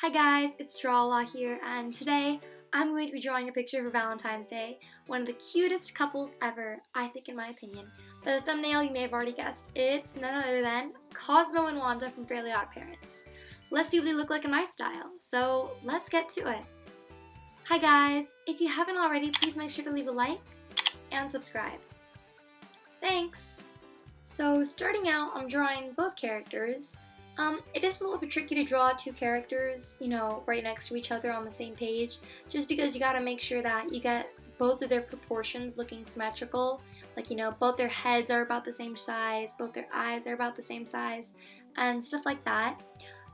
Hi guys, it's Drawlaw here, and today I'm going to be drawing a picture for Valentine's Day. One of the cutest couples ever, I think in my opinion. The thumbnail you may have already guessed, it's none other than Cosmo and Wanda from Fairly OddParents. Let's see what they look like in my style, so let's get to it. Hi guys, if you haven't already, please make sure to leave a like and subscribe. Thanks! So starting out, I'm drawing both characters. It is a little bit tricky to draw two characters, right next to each other on the same page, just because you gotta make sure that you get both of their proportions looking symmetrical. Like, both their heads are about the same size, both their eyes are about the same size, and stuff like that.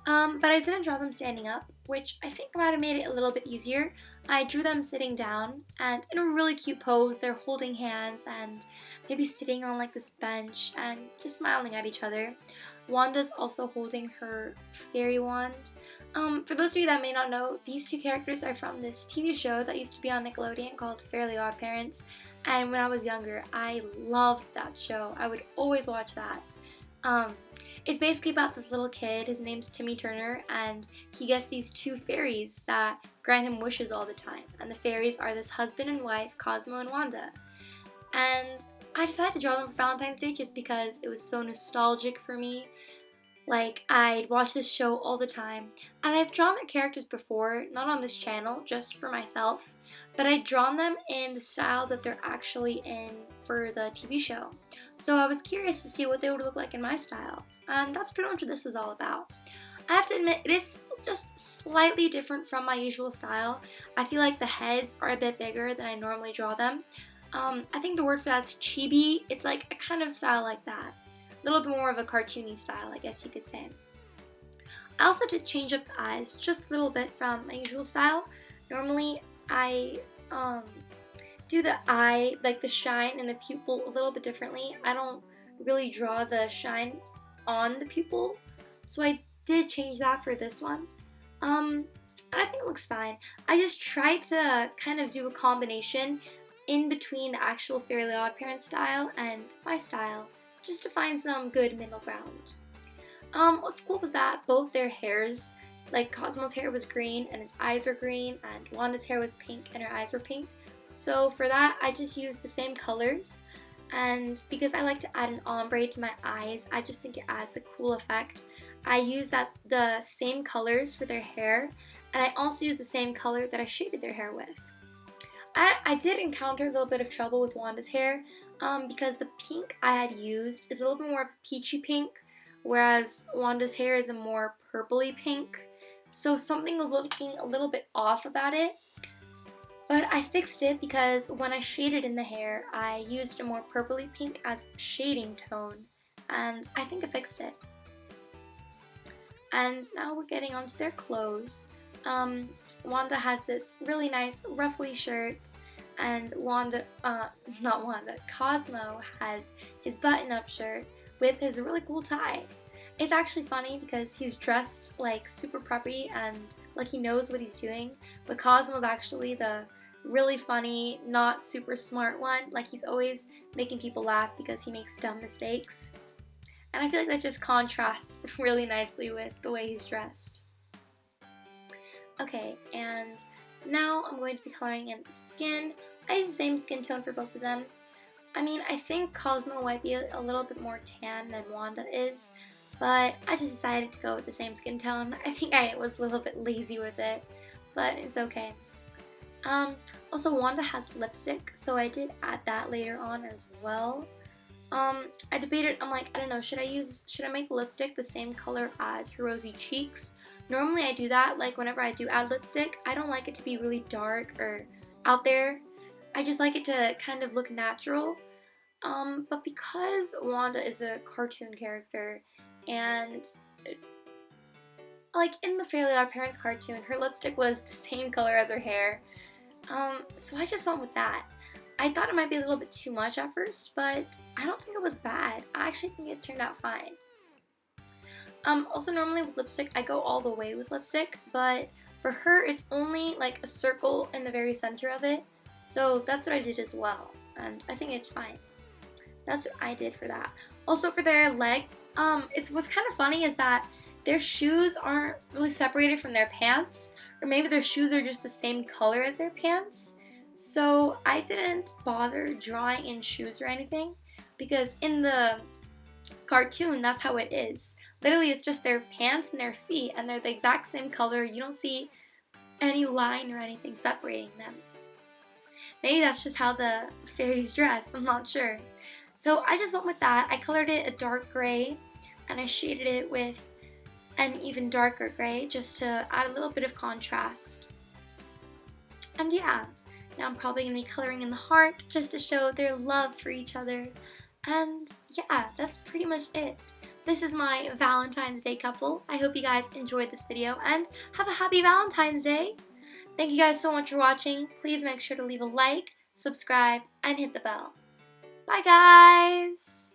But I didn't draw them standing up, which I think might have made it a little bit easier. I drew them sitting down, and in a really cute pose, they're holding hands and maybe sitting on like this bench and just smiling at each other. Wanda's also holding her fairy wand. For those of you that may not know, these two characters are from this TV show that used to be on Nickelodeon called Fairly OddParents, and when I was younger, I loved that show. I would always watch that. It's basically about this little kid, his name's Timmy Turner, and he gets these two fairies that grant him wishes all the time. And the fairies are this husband and wife, Cosmo and Wanda. And I decided to draw them for Valentine's Day just because it was so nostalgic for me. Like, I'd watch this show all the time, and I've drawn their characters before, not on this channel, just for myself, but I'd drawn them in the style that they're actually in for the TV show. So I was curious to see what they would look like in my style, and that's pretty much what this was all about. I have to admit, it is just slightly different from my usual style. I feel like the heads are a bit bigger than I normally draw them. I think the word for that's chibi. It's like a kind of style like that. A little bit more of a cartoony style, I guess you could say. I also did change up the eyes just a little bit from my usual style. Normally, I do the eye, like the shine and the pupil a little bit differently. I don't really draw the shine on the pupil, so I did change that for this one. And I think it looks fine. I just tried to kind of do a combination in between the actual Fairly OddParents style and my style, just to find some good middle ground. What's cool was that both their hairs, like Cosmo's hair was green and his eyes were green, and Wanda's hair was pink and her eyes were pink. So for that, I just used the same colors, and because I like to add an ombre to my eyes, I just think it adds a cool effect. I used the same colors for their hair, and I also used the same color that I shaded their hair with. I did encounter a little bit of trouble with Wanda's hair, because the pink I had used is a little bit more of a peachy pink, whereas Wanda's hair is a more purpley pink. So something was looking a little bit off about it. But I fixed it because when I shaded in the hair, I used a more purpley pink as shading tone, and I think I fixed it. And now we're getting onto their clothes. Wanda has this really nice ruffly shirt, and Cosmo has his button-up shirt with his really cool tie. It's actually funny because he's dressed like super preppy and like he knows what he's doing, but Cosmo's actually the really funny, not super smart one. Like, he's always making people laugh because he makes dumb mistakes. And I feel like that just contrasts really nicely with the way he's dressed. Okay, and now I'm going to be coloring in the skin. I use the same skin tone for both of them. I mean, I think Cosmo might be a little bit more tan than Wanda is, but I just decided to go with the same skin tone. I think I was a little bit lazy with it, but it's okay. Also, Wanda has lipstick, so I did add that later on as well. I debated, I'm like, I don't know, should I make the lipstick the same color as her rosy cheeks? Normally I do that, like whenever I do add lipstick, I don't like it to be really dark or out there. I just like it to kind of look natural. But because Wanda is a cartoon character, and like in the Fairly OddParents cartoon, her lipstick was the same color as her hair. So I just went with that. I thought it might be a little bit too much at first, but I don't think it was bad. I actually think it turned out fine. Also, normally with lipstick, I go all the way with lipstick, but for her, it's only like a circle in the very center of it. So that's what I did as well, and I think it's fine. That's what I did for that. Also, for their legs, what's kind of funny is that their shoes aren't really separated from their pants, or maybe their shoes are just the same color as their pants. So I didn't bother drawing in shoes or anything, because in the cartoon, that's how it is. Literally, it's just their pants and their feet, and they're the exact same color. You don't see any line or anything separating them. Maybe that's just how the fairies dress, I'm not sure. So I just went with that. I colored it a dark gray, and I shaded it with an even darker gray just to add a little bit of contrast. And yeah, now I'm probably going to be coloring in the heart just to show their love for each other. And yeah, that's pretty much it. This is my Valentine's Day couple. I hope you guys enjoyed this video and have a happy Valentine's Day. Thank you guys so much for watching. Please make sure to leave a like, subscribe, and hit the bell. Bye guys!